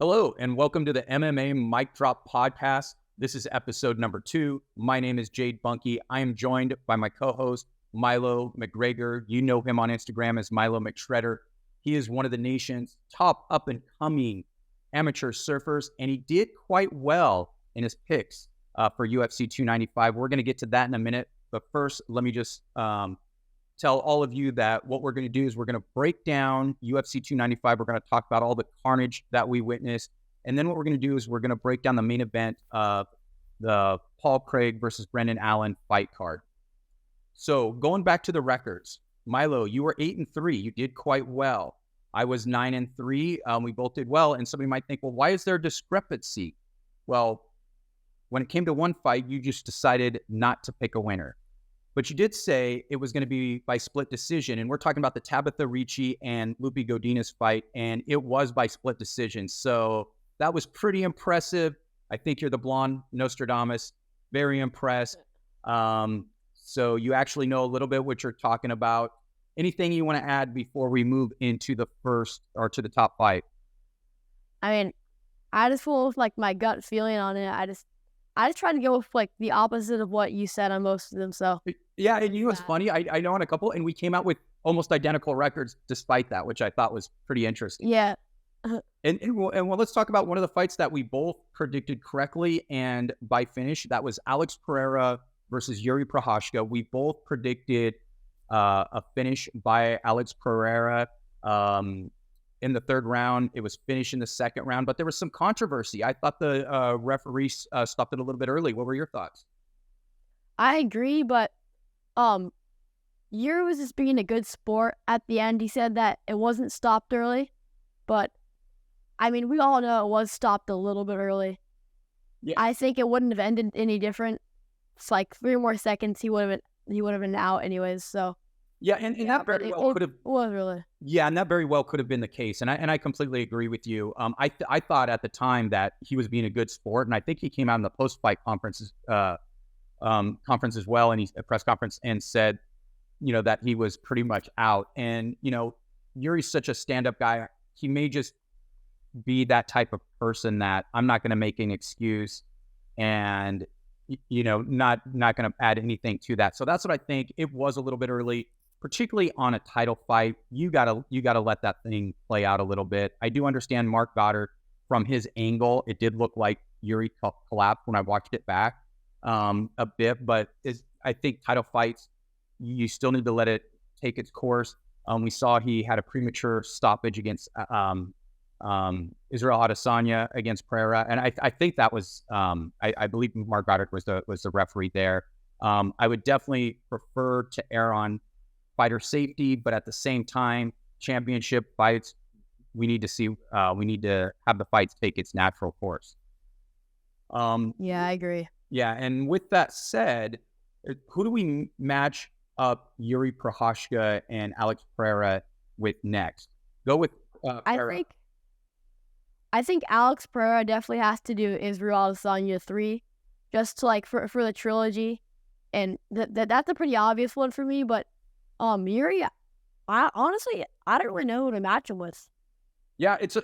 Hello, and welcome to the MMA Mic Drop Podcast. This is episode number 2. My name is Jade Bunky. I am joined by my co-host, Milo McGregor. You know him on Instagram as Milo McShredder. He is one of the nation's top up-and-coming amateur surfers, and he did quite well in his picks for UFC 295. We're going to get to that in a minute, but first, let me just tell all of you that what we're going to do is we're going to break down UFC 295. We're going to talk about all the carnage that we witnessed. And then what we're going to do is we're going to break down the main event of the Paul Craig versus Brendan Allen fight card. So going back to the records, Milo, you were 8-3. You did quite well. I was 9-3. We both did well. And somebody might think, well, why is there a discrepancy? Well, when it came to one fight, you just decided not to pick a winner. But you did say it was going to be by split decision. And we're talking about the Tabitha Ricci and Lupe Godinez fight. And it was by split decision. So that was pretty impressive. I think you're the blonde Nostradamus. Very impressed. So you actually know a little bit what you're talking about. Anything you want to add before we move into the first or to the top fight? I mean, I just feel with like my gut feeling on it. I just tried to go with like the opposite of what you said on most of them. So yeah, and you know what's funny? I know on a couple, and we came out with almost identical records despite that, which I thought was pretty interesting. Yeah. And let's talk about one of the fights that we both predicted correctly and by finish. That was Alex Pereira versus Yuri Prochazka. We both predicted a finish by Alex Pereira in the third round. It was finished in the second round, but there was some controversy. I thought the referee stopped it a little bit early. What were your thoughts? I agree, but Yuri was just being a good sport at the end. He said that it wasn't stopped early, but I mean, we all know it was stopped a little bit early. Yeah. I think it wouldn't have ended any different. It's like 3 more seconds, he would have been out anyways. So yeah, and that very well could have. Was really. Yeah, and that very well could have been the case, and I completely agree with you. I thought at the time that he was being a good sport, and I think he came out in the post-fight conference as well, and he's a press conference, and said, you know, that he was pretty much out. And you know, Yuri's such a stand-up guy. He may just be that type of person that I'm not going to make an excuse, and you know, not going to add anything to that. So that's what I think. It was a little bit early, particularly on a title fight. You gotta let that thing play out a little bit. I do understand Mark Goddard from his angle. It did look like Yuri collapsed when I watched it back a bit, but I think title fights, you still need to let it take its course. We saw he had a premature stoppage against Israel Adesanya against Pereira, and I think that was I believe Mark Goddard was the referee there. I would definitely prefer to err on fighter safety, but at the same time, championship fights, we need to have the fights take its natural course. Yeah, I agree. Yeah, and with that said, who do we match up Yuri Prochazka and Alex Pereira with next? Go with Pereira. I think Alex Pereira definitely has to do Israel Adesanya 3, just to like for the trilogy, and that's a pretty obvious one for me. But Yuri, I don't really know who to match him with. Yeah, it's a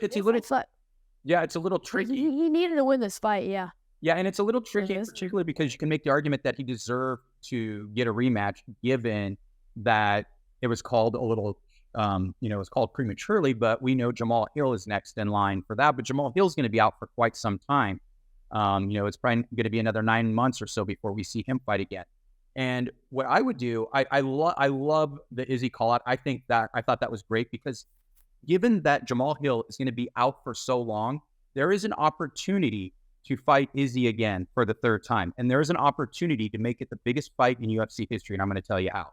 little tricky. He needed to win this fight. Yeah. Yeah, and it's a little tricky, particularly because you can make the argument that he deserved to get a rematch, given that it was called a little, it was called prematurely. But we know Jamal Hill is next in line for that. But Jamal Hill's going to be out for quite some time. It's probably going to be another 9 months or so before we see him fight again. And what I would do, I love the Izzy call out. I thought that was great because given that Jamal Hill is going to be out for so long, there is an opportunity to fight Izzy again for the third time. And there is an opportunity to make it the biggest fight in UFC history. And I'm going to tell you how.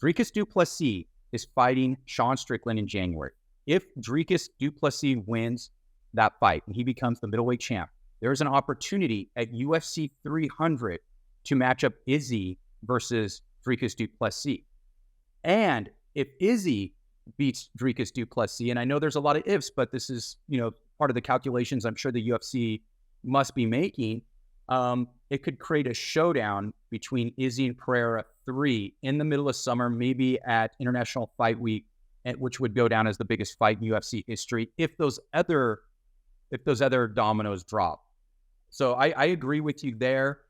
Dricus du Plessis is fighting Sean Strickland in January. If Dricus du Plessis wins that fight and he becomes the middleweight champ, there is an opportunity at UFC 300 to match up Izzy versus Dricus du Plessis. And if Izzy beats Dricus du Plessis, and I know there's a lot of ifs, but this is, part of the calculations I'm sure the UFC must be making, it could create a showdown between Izzy and Pereira 3 in the middle of summer, maybe at International Fight Week, which would go down as the biggest fight in UFC history. If those other those other dominoes drop. So I agree with you there.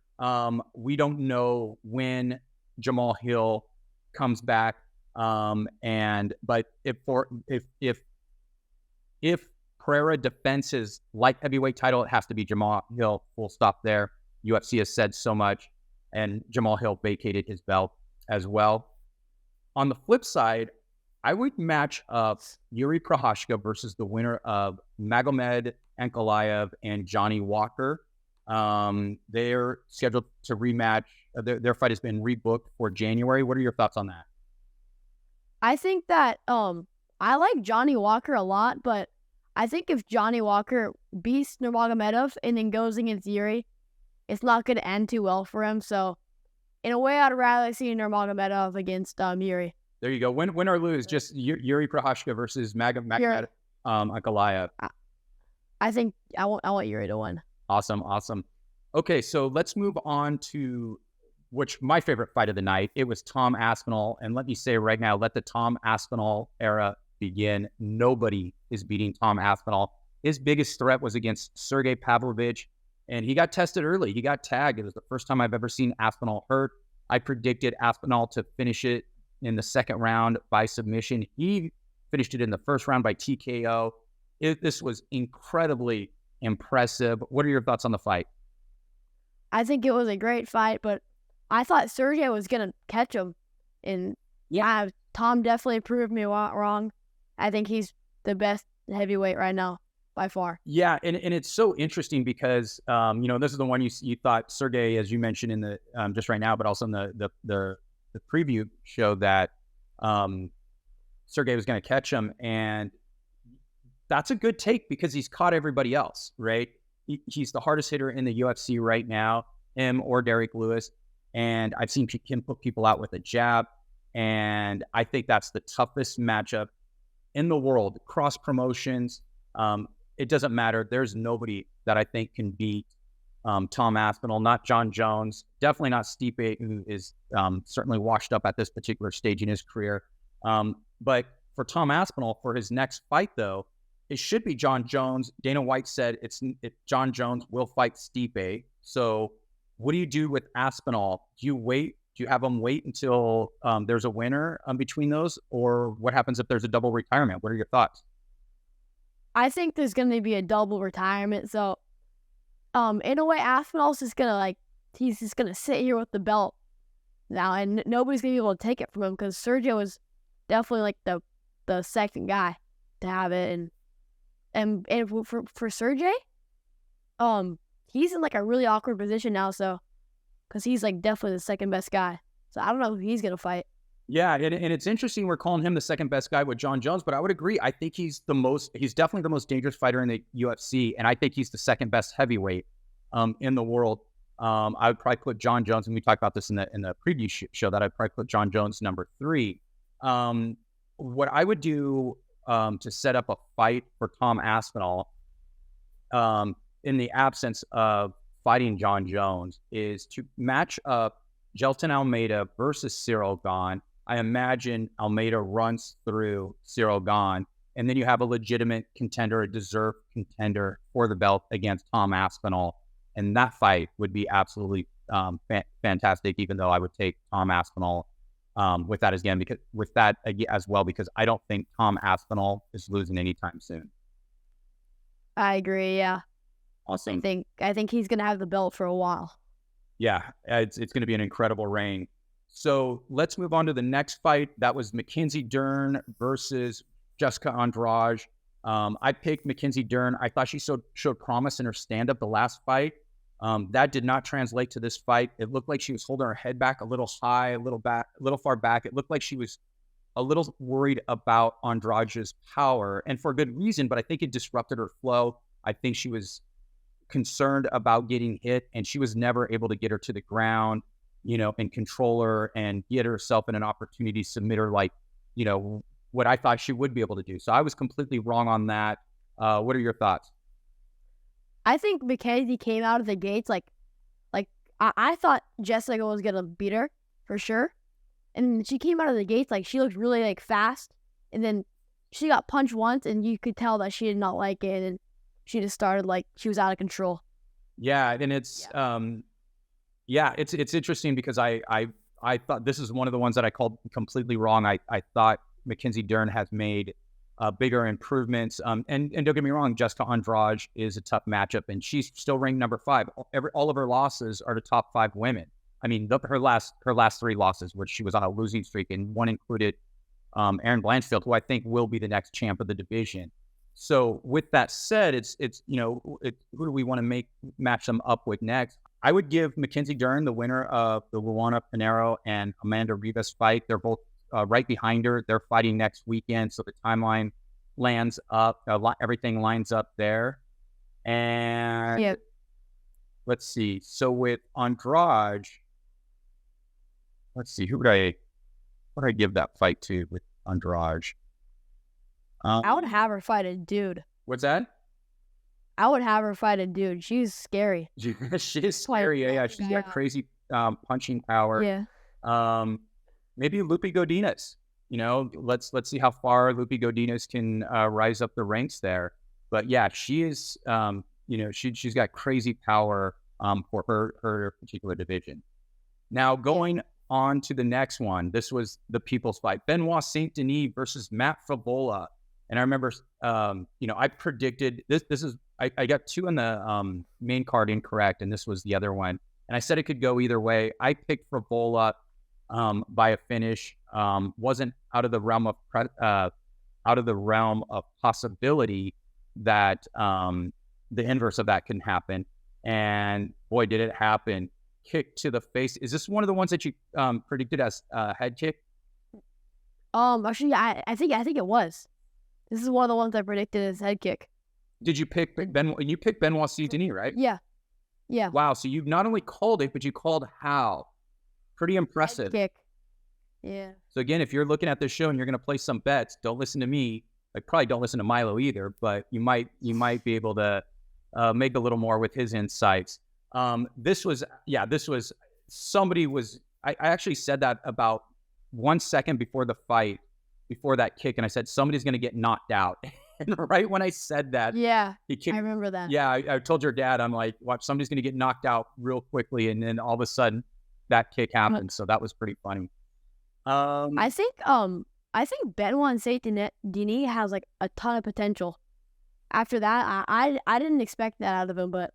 We don't know when Jamal Hill comes back. But if Pereira defends his light heavyweight title, it has to be Jamal Hill. Full stop there. UFC has said so much, and Jamal Hill vacated his belt as well. On the flip side, I would match up Yuri Prochazka versus the winner of Magomed Ankalaev and Johnny Walker. They're scheduled to rematch. Their fight has been rebooked for January. What are your thoughts on that? I think that I like Johnny Walker a lot, but I think if Johnny Walker beats Nurmagomedov and then goes against Yuri, it's not going to end too well for him. So, in a way, I'd rather see Nurmagomedov against Yuri. There you go. Win or lose, just Yuri Prochazka versus Magomed Ankalaev. I think I want Yuri to win. Awesome. Okay, so let's move on to my favorite fight of the night. It was Tom Aspinall, and let me say right now, let the Tom Aspinall era begin. Nobody is beating Tom Aspinall. His biggest threat was against Sergey Pavlovich, and he got tested early. He got tagged. It was the first time I've ever seen Aspinall hurt. I predicted Aspinall to finish it in the second round by submission. He finished it in the first round by TKO. This was incredibly impressive. What are your thoughts on the fight? I think it was a great fight, but I thought Sergey was going to catch him. And yeah, Tom definitely proved me wrong. I think he's the best heavyweight right now, by far. Yeah, and it's so interesting because, this is the one you thought Sergey, as you mentioned in the just right now, but also in the preview show that Sergey was going to catch him. And that's a good take because he's caught everybody else, right? He's the hardest hitter in the UFC right now, him or Derek Lewis. And I've seen him put people out with a jab. And I think that's the toughest matchup in the world. Cross promotions, it doesn't matter. There's nobody that I think can beat Tom Aspinall, not John Jones, definitely not Stipe, who is certainly washed up at this particular stage in his career. But for Tom Aspinall, for his next fight, though, it should be John Jones. Dana White said John Jones will fight Stipe. So what do you do with Aspinall? Do you wait? Do you have him wait until there's a winner between those? Or what happens if there's a double retirement? What are your thoughts? I think there's going to be a double retirement. So in a way, Aspinall's just going to he's just going to sit here with the belt now, and nobody's going to be able to take it from him because Sergio was definitely the second guy to have it. And for Sergey, he's in a really awkward position now, so because he's definitely the second best guy. So I don't know who he's gonna fight. Yeah, and it's interesting we're calling him the second best guy with John Jones, but I would agree. I think he's definitely the most dangerous fighter in the UFC, and I think he's the second best heavyweight in the world. I would probably put John Jones, and we talked about this in the preview show, that I'd probably put John Jones number 3. What I would do to set up a fight for Tom Aspinall in the absence of fighting John Jones is to match up Gelton Almeida versus Cyril Gane. I imagine Almeida runs through Cyril Gane, and then you have a legitimate contender, a deserved contender for the belt against Tom Aspinall. And that fight would be absolutely fantastic, even though I would take Tom Aspinall with that as well, because I don't think Tom Aspinall is losing anytime soon. I agree. Yeah. Awesome. I think he's gonna have the belt for a while. Yeah, it's going to be an incredible reign. So let's move on to the next fight. That was Mackenzie Dern versus Jessica Andrade. I picked Mackenzie Dern. I thought she showed promise in her stand-up the last fight. That did not translate to this fight. It looked like she was holding her head back a little high, a little far back. It looked like she was a little worried about Andrade's power, and for good reason, but I think it disrupted her flow. I think she was concerned about getting hit, and she was never able to get her to the ground, and control her and get herself in an opportunity to submit her what I thought she would be able to do. So I was completely wrong on that. What are your thoughts? I think Mackenzie came out of the gates I thought Jessica was gonna beat her for sure, and she came out of the gates she looked really fast, and then she got punched once, and you could tell that she did not like it, and she just started like she was out of control. Yeah, and it's it's interesting because I thought this is one of the ones that I called completely wrong. I thought Mackenzie Dern has made bigger improvements. And don't get me wrong, Jessica Andrade is a tough matchup, and she's still ranked number 5. All of her losses are to top 5 women. I mean, her last 3 losses, which she was on a losing streak, and one included Erin Blanchfield, who I think will be the next champ of the division. So with that said, it's who do we want to match them up with next? I would give Mackenzie Dern, the winner of the Luana Pinheiro and Amanda Rivas fight. They're both right behind her. They're fighting next weekend, so the timeline lands up. Everything lines up there. And let's see. So with Andrade, let's see, what would I give that fight to with Andrade? I would have her fight a dude. What's that? I would have her fight a dude. She's scary. She is scary. Yeah, she's got crazy punching power. Yeah. Maybe Lupe Godinez. Let's see how far Lupe Godinez can rise up the ranks there. But yeah, she is. She's got crazy power for her particular division. Now going on to the next one. This was the people's fight: Benoit Saint Denis versus Matt Favola. And I remember, I predicted this. I got 2 on the main card incorrect, and this was the other one. And I said it could go either way. I picked Favola by a finish. Wasn't out of the realm of possibility that the inverse of that can happen. And boy, did it happen! Kick to the face. Is this one of the ones that you predicted as head kick? Actually, I think it was. This is one of the ones I predicted as head kick. Did you pick Benoit? You picked Benoit Saint Denis, right? Yeah. Yeah. Wow. So you not only called it, but you called how? Pretty impressive. Head kick. Yeah. So again, if you're looking at this show and you're going to place some bets, don't listen to me. Probably don't listen to Milo either, but you might be able to make a little more with his insights. I actually said that about 1 second before the fight, before that kick, and I said somebody's going to get knocked out. And right when I said that, I remember that. Yeah, I told your dad, I'm like, watch, somebody's going to get knocked out real quickly, and then all of a sudden, that kick happened. So that was pretty funny. I think Benoit Saint Denis has like a ton of potential. After that, I didn't expect that out of him, but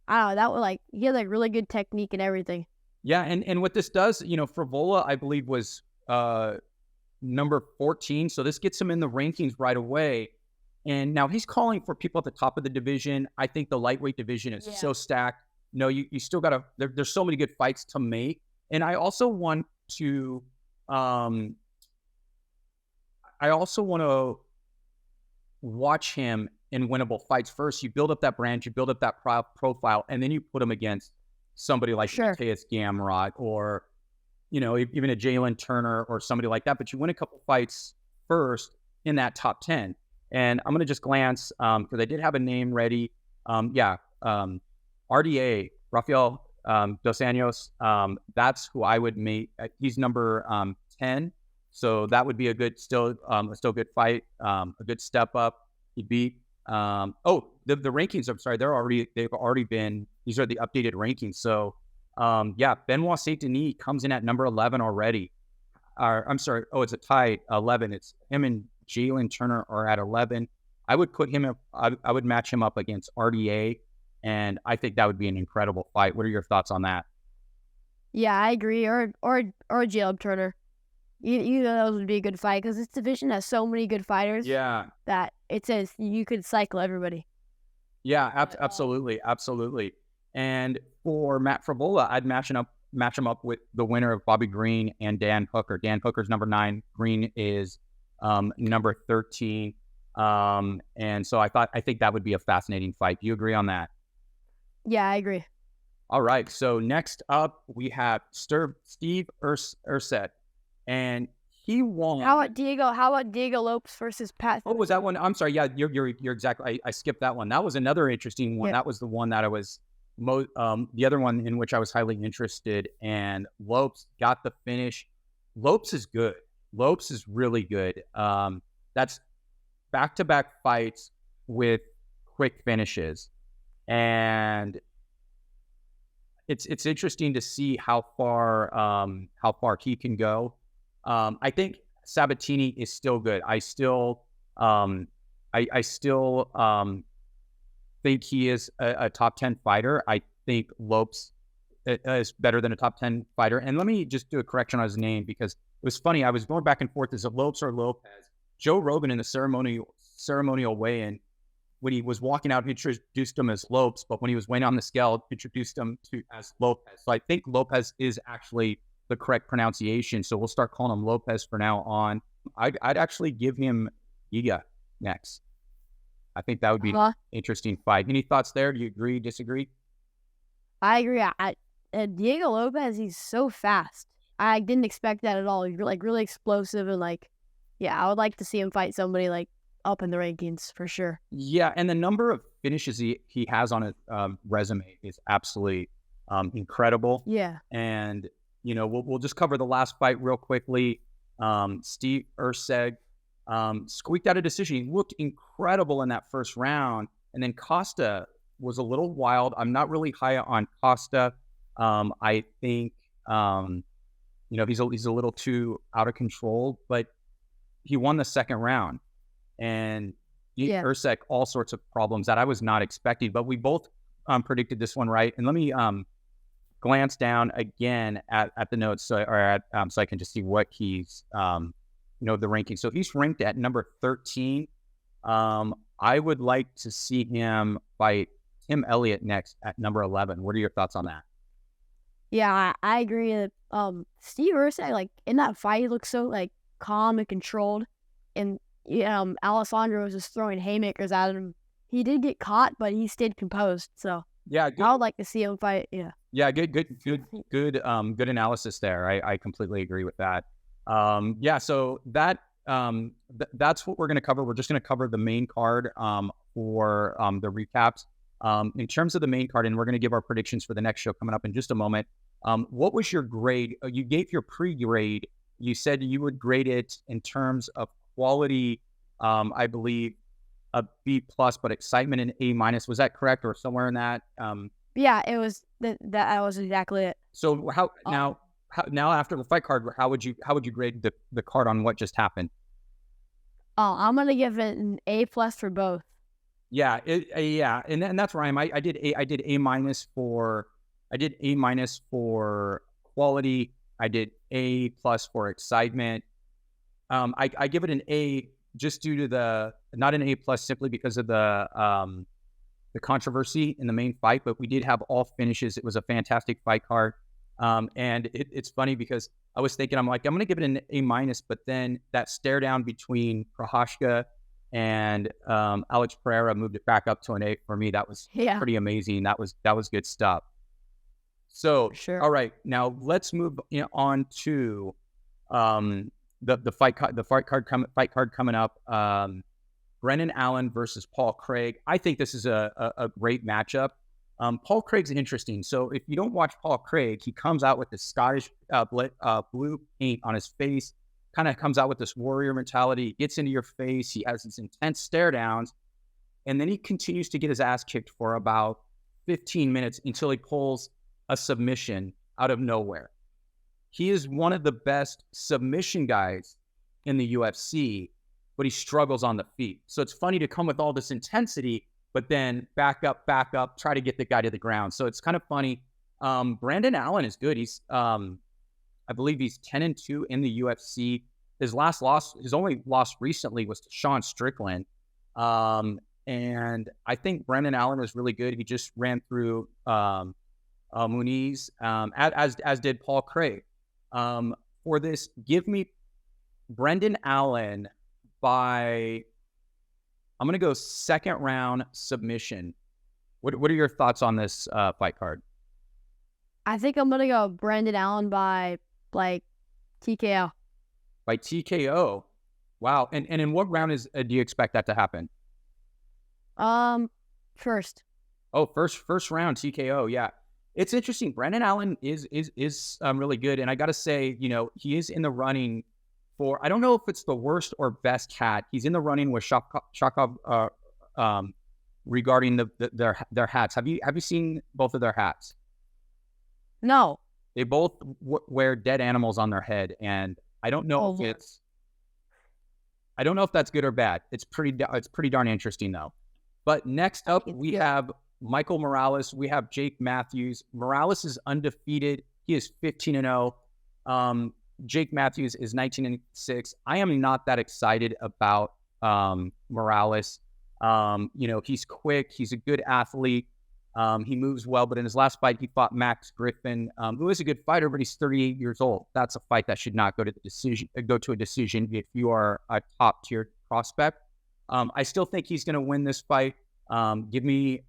I don't know, that was like he had like really good technique and everything. Yeah, and what this does, Favola, I believe, was number 14, so this gets him in the rankings right away. And now he's calling for people at the top of the division. I think the lightweight division is so stacked. No, you still got to. There's so many good fights to make, and I also want to. Watch him in winnable fights. First, you build up that brand, you build up that profile, and then you put him against somebody like Mateus Gamrot or, even a Jalen Turner or somebody like that. But you win a couple fights first in that top 10. And I'm going to just glance because I did have a name ready. RDA, Rafael Dos Anjos. That's who I would make. He's number 10. So that would be a good, still good fight, a good step up. He beat. The rankings. I'm sorry, they've already been. These are the updated rankings. So, Benoit Saint Denis comes in at number 11 already. I'm sorry. Oh, it's a tie 11. It's him and Jalen Turner are at 11. I would put him up. I would match him up against RDA, and I think that would be an incredible fight. What are your thoughts on that? Yeah, I agree. Or Jalen Turner. Either of those would be a good fight because this division has so many good fighters. Yeah, that it says you could cycle everybody. Yeah, absolutely. And for Matt Favola, I'd match him up with the winner of Bobby Green and Dan Hooker. Dan Hooker's number 9. Green is number 13. And so I think that would be a fascinating fight. Do you agree on that? Yeah, I agree. All right. So next up, we have Steve Urset. And he won. How about Diego Lopes versus Pat? Oh, was that one? I'm sorry. Yeah, you're exactly. I skipped that one. That was another interesting one. Yeah. That was the one that I was the other one in which I was highly interested. And Lopes got the finish. Lopes is good. Lopes is really good. That's back-to-back fights with quick finishes. And it's interesting to see how far he can go. I think Sabatini is still good. I still think he is a top 10 fighter. I think Lopes is better than a top 10 fighter. And let me just do a correction on his name, because it was funny. I was going back and forth. Is it Lopes or Lopez? Joe Rogan in the ceremonial weigh-in, when he was walking out, introduced him as Lopes, but when he was weighing on the scale, introduced him as Lopez. So I think Lopez is actually the correct pronunciation. So we'll start calling him Lopez for now on. I'd actually give him Giga next. I think that would be an interesting fight. Any thoughts there? Do you agree, disagree? I agree. Diego Lopez, he's so fast. I didn't expect that at all. He's like really explosive, and I would like to see him fight somebody like up in the rankings for sure. Yeah, and the number of finishes he has on his resume is absolutely incredible. Yeah. And we'll just cover the last fight real quickly. Steve Erceg squeaked out a decision. He looked incredible in that first round, and then Costa was a little wild. I'm not really high on Costa. I think he's a little too out of control, but he won the second round, and Erceg all sorts of problems that I was not expecting. But we both predicted this one right. And let me glance down again at the notes so I can just see what he's the ranking. So he's ranked at number 13. I would like to see him fight Tim Elliott next at number 11. What are your thoughts on that? Yeah, I agree. Steve Erceg, in that fight, he looked so calm and controlled, and Alessandro was just throwing haymakers at him. He did get caught, but he stayed composed. So yeah, I would like to see him fight. Yeah, good analysis there. I completely agree with that. So that's what we're going to cover. We're just going to cover the main card for the recaps. In terms of the main card, and we're going to give our predictions for the next show coming up in just a moment. What was your grade? You gave your pre-grade. You said you would grade it in terms of quality, I believe a B+, but excitement an A-. Was that correct, or somewhere in that? Yeah, it was that was exactly it. So now after the fight card, how would you grade the card on what just happened? I'm gonna give it an A+ for both. Yeah, and that's where I am. I did A- for quality. I did A+ for excitement. I give it an A just due to not an A+ simply because of the controversy in the main fight, but we did have all finishes. It was a fantastic fight card. And it's funny because I was thinking, I'm going to give it an A-, but then that stare down between Prochazka and Alex Pereira moved it back up to an A for me. That was pretty amazing. That was good stuff. So, sure. All right, now let's move on to the fight card coming up. Brendan Allen versus Paul Craig. I think this is a great matchup. Paul Craig's interesting. So if you don't watch Paul Craig, he comes out with this Scottish blue paint on his face, kind of comes out with this warrior mentality, gets into your face. He has these intense stare downs, and then he continues to get his ass kicked for about 15 minutes until he pulls a submission out of nowhere. He is one of the best submission guys in the UFC, but he struggles on the feet. So it's funny to come with all this intensity, but then back up, try to get the guy to the ground. So it's kind of funny. Brenden Allen is good. He's, I believe he's 10-2 in the UFC. His only loss recently was to Sean Strickland. And I think Brenden Allen was really good. He just ran through Muniz, as did Paul Craig. For this, give me Brenden Allen by, I'm going to go second round submission. What are your thoughts on this fight card? I think I'm going to go Brenden Allen by TKO. By TKO? Wow. And in what round do you expect that to happen? First. Oh, first round TKO. Yeah. It's interesting. Brenden Allen is really good. And I got to say, he is in the running for, I don't know if it's the worst or best cat. He's in the running with Shakov regarding their hats. Have you seen both of their hats? No. They both wear dead animals on their head, and I don't know if that's good or bad. It's pretty darn interesting though. But next up, we have Michael Morales. We have Jake Matthews. Morales is undefeated. He is 15-0. Jake Matthews is 19-6. I am not that excited about Morales. He's quick. He's a good athlete. He moves well, but in his last fight, he fought Max Griffin, who is a good fighter, but he's 38 years old. That's a fight that should not go to a decision if you are a top tier prospect. I still think he's going to win this fight. Give me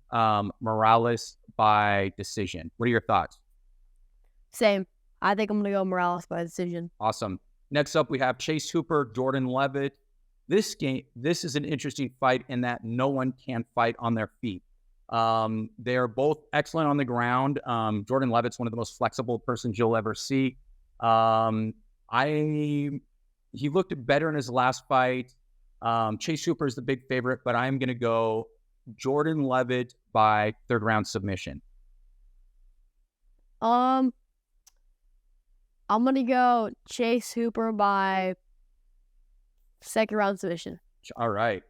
Morales by decision. What are your thoughts? Same. I think I'm going to go Morales by decision. Awesome. Next up, we have Chase Hooper, Jordan Levitt. This is an interesting fight in that no one can fight on their feet. They are both excellent on the ground. Jordan Levitt's one of the most flexible persons you'll ever see. He looked better in his last fight. Chase Hooper is the big favorite, but I'm going to go Jordan Levitt by third round submission. I'm going to go Chase Hooper by second round submission. All right.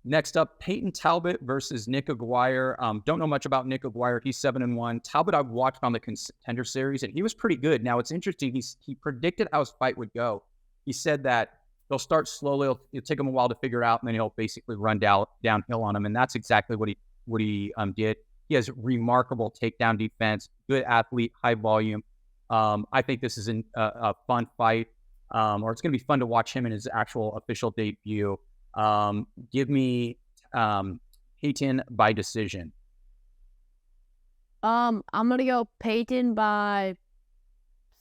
Next up, Peyton Talbot versus Nick Aguirre. Don't know much about Nick Aguirre. He's 7-1. Talbot I've watched on the Contender Series, and he was pretty good. Now, it's interesting. He predicted how his fight would go. He said that they'll start slowly. It'll take him a while to figure out, and then he'll basically run downhill on him, and that's exactly what he did. He has remarkable takedown defense, good athlete, high volume. I think this is a fun fight, or it's going to be fun to watch him in his actual official debut. Give me Peyton by decision. I'm going to go Peyton by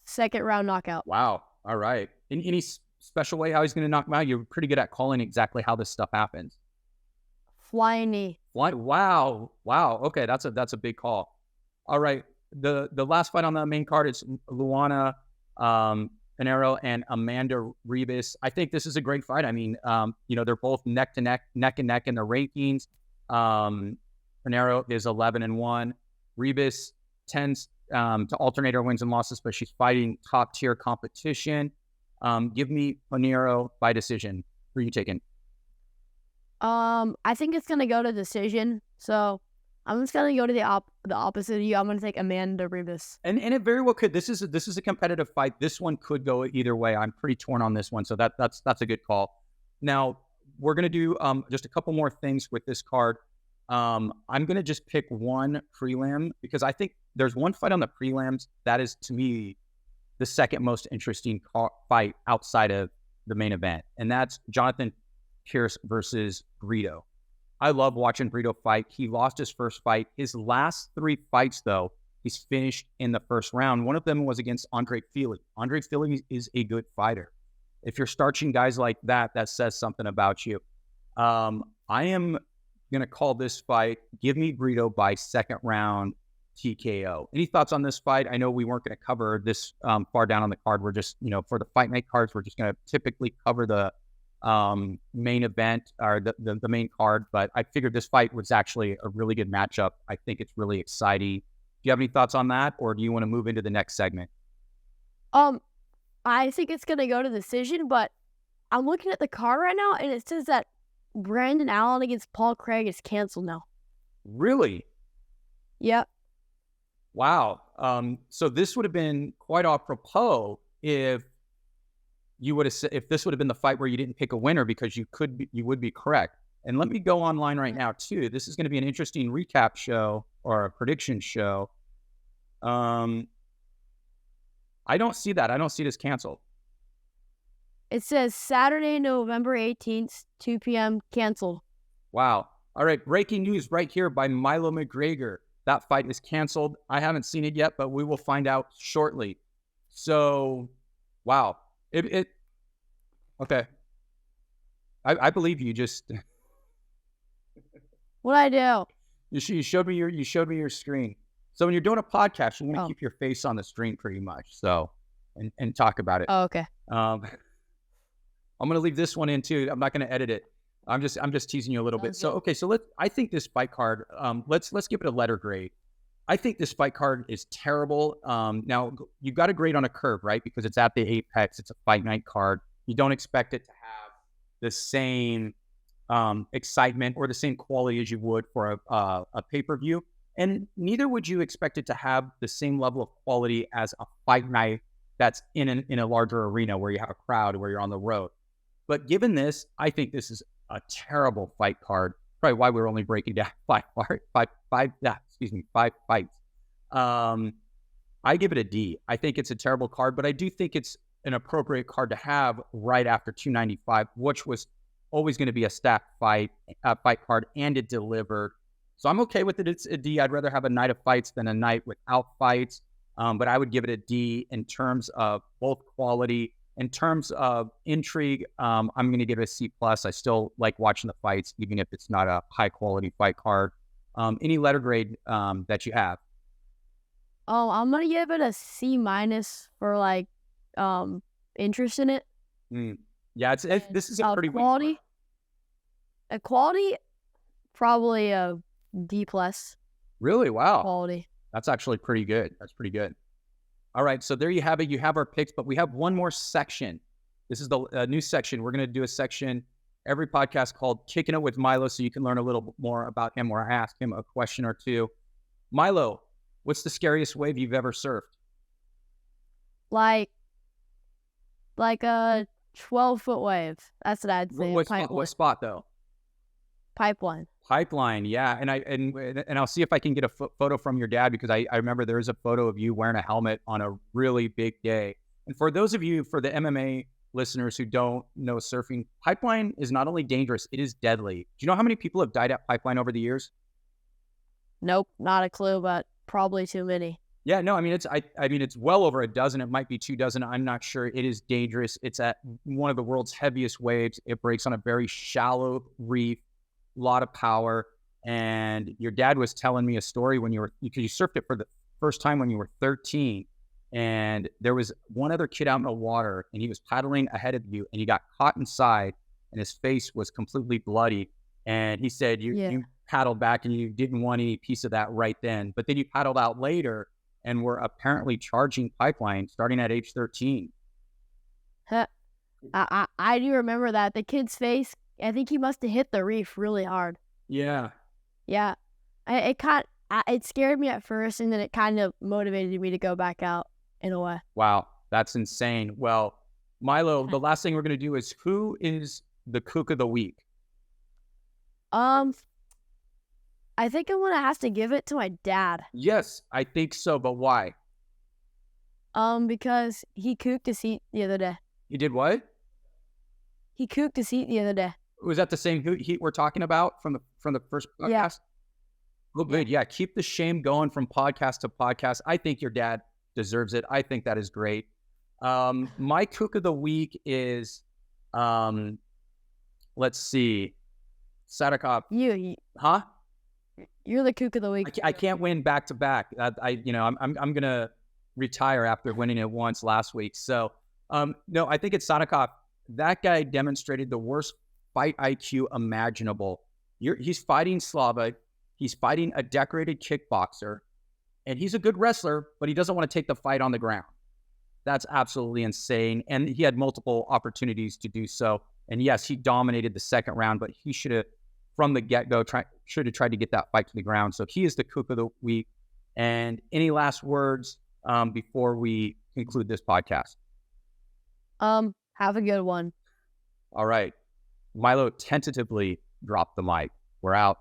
second round knockout. Wow. All right. In any special way how he's going to knock him out? You're pretty good at calling exactly how this stuff happens. Flying knee. Wow. Okay, that's a big call. All right. The last fight on the main card is Luana Pinheiro and Amanda Ribas. I think this is a great fight. I mean, they're both neck and neck in the rankings. Pinheiro is 11-1. Ribas tends to alternate her wins and losses, but she's fighting top tier competition. Give me Pinheiro by decision. Who are you taking? I think it's gonna go to decision. So I'm just gonna go to the opposite of you. I'm gonna take Amanda Ribas. And it very well could. This is a competitive fight. This one could go either way. I'm pretty torn on this one, so that's a good call. Now we're gonna do just a couple more things with this card. I'm gonna just pick one prelim because I think there's one fight on the prelims that is to me the second most interesting fight outside of the main event, and that's Jonathan Pierce versus Brito. I love watching Brito fight. He lost his first fight. His last 3 fights, though, he's finished in the first round. One of them was against Andre Fili. Andre Fili is a good fighter. If you're starching guys like that, that says something about you. I am going to call this fight, give me Brito by second round TKO. Any thoughts on this fight? I know we weren't going to cover this far down on the card. We're just, for the fight night cards, we're just going to typically cover the main event or the main card, but I figured this fight was actually a really good matchup. I think it's really exciting. Do you have any thoughts on that, or do you want to move into the next segment? I think it's gonna go to decision, but I'm looking at the card right now, and it says that Brenden Allen against Paul Craig is canceled now. Really? Yep. Wow. So this would have been quite apropos if this would have been the fight where you didn't pick a winner, because you would be correct. And let me go online right now too. This is going to be an interesting recap show or a prediction show. I don't see that. I don't see this canceled. It says Saturday, November 18th, 2 p.m. canceled. Wow. All right. Breaking news right here by Milo McGregor. That fight is canceled. I haven't seen it yet, but we will find out shortly. So, wow. Okay. I believe you. Just What'd I do? You showed me your screen. So when you're doing a podcast, you want to keep your face on the screen pretty much. So and talk about it. Oh, okay. I'm gonna leave this one in too. I'm not gonna edit it. I'm just teasing you a little bit. So, okay. So I think this fight card, let's give it a letter grade. I think this fight card is terrible. Now you've got a grade on a curve, right? Because it's at the Apex. It's a fight night card. You don't expect it to have the same excitement or the same quality as you would for a pay-per-view. And neither would you expect it to have the same level of quality as a fight night that's in a larger arena where you have a crowd, where you're on the road. But given this, I think this is a terrible fight card. Probably why we're only breaking down five fights. I give it a D. I think it's a terrible card, but I do think it's an appropriate card to have right after 295, which was always going to be a stacked fight card, and it delivered. So I'm okay with it. It's a D. I'd rather have a night of fights than a night without fights. But I would give it a D in terms of both quality. In terms of intrigue, I'm going to give it a C+. I still like watching the fights, even if it's not a high quality fight card. Any letter grade that you have? Oh, I'm going to give it a C- for like interest in it. Yeah, this is a pretty quality. A quality, probably a D+. Really? Wow. Quality. That's actually pretty good. That's pretty good. All right, so there you have it. You have our picks, but we have one more section. This is the new section. We're going to do a section every podcast called Kicking It with Milo, so you can learn a little bit more about him, or ask him a question or two. Milo, what's the scariest wave you've ever surfed? Like a 12-foot wave. That's what I'd say. What spot though? Pipeline. Pipeline, yeah. And I'll see if I can get a photo from your dad, because I remember there is a photo of you wearing a helmet on a really big day. And for those of you, for the MMA listeners who don't know surfing, pipeline is not only dangerous, it is deadly. Do you know how many people have died at pipeline over the years? Nope, not a clue, but probably too many. Yeah, no, I mean it's well over a dozen. It might be 24. I'm not sure. It is dangerous. It's at one of the world's heaviest waves. It breaks on a very shallow reef. A lot of power. And your dad was telling me a story because you surfed it for the first time when you were 13, and there was one other kid out in the water, and he was paddling ahead of you, and he got caught inside, and his face was completely bloody. And he said you paddled back and you didn't want any piece of that right then, but then you paddled out later and were apparently charging pipeline starting at age 13. I do remember that. The kid's face, I think he must have hit the reef really hard. Yeah. Yeah. It scared me at first, and then it kind of motivated me to go back out in a way. Wow. That's insane. Well, Milo, the last thing we're going to do is, who is the kook of the week? I think I'm going to have to give it to my dad. Yes, I think so. But why? Because he kooked his heat the other day. He did what? He kooked his heat the other day. Was that the same heat we're talking about from the first podcast? Yeah. Oh, good. Yeah. Keep the shame going from podcast to podcast. I think your dad deserves it. I think that is great. My kook of the week is, let's see, Sadakov. Huh? You're the kook of the week. I can't win back to back. I'm gonna retire after winning it once last week. So, no, I think it's Sadakov. That guy demonstrated the worst fight IQ imaginable. He's fighting Slava. He's fighting a decorated kickboxer, and he's a good wrestler, but he doesn't want to take the fight on the ground. That's absolutely insane. And he had multiple opportunities to do so. And yes, he dominated the second round, but he should have, from the get-go, should have tried to get that fight to the ground. So he is the kook of the week. And any last words before we conclude this podcast? Have a good one. All right. Milo tentatively dropped the mic. We're out.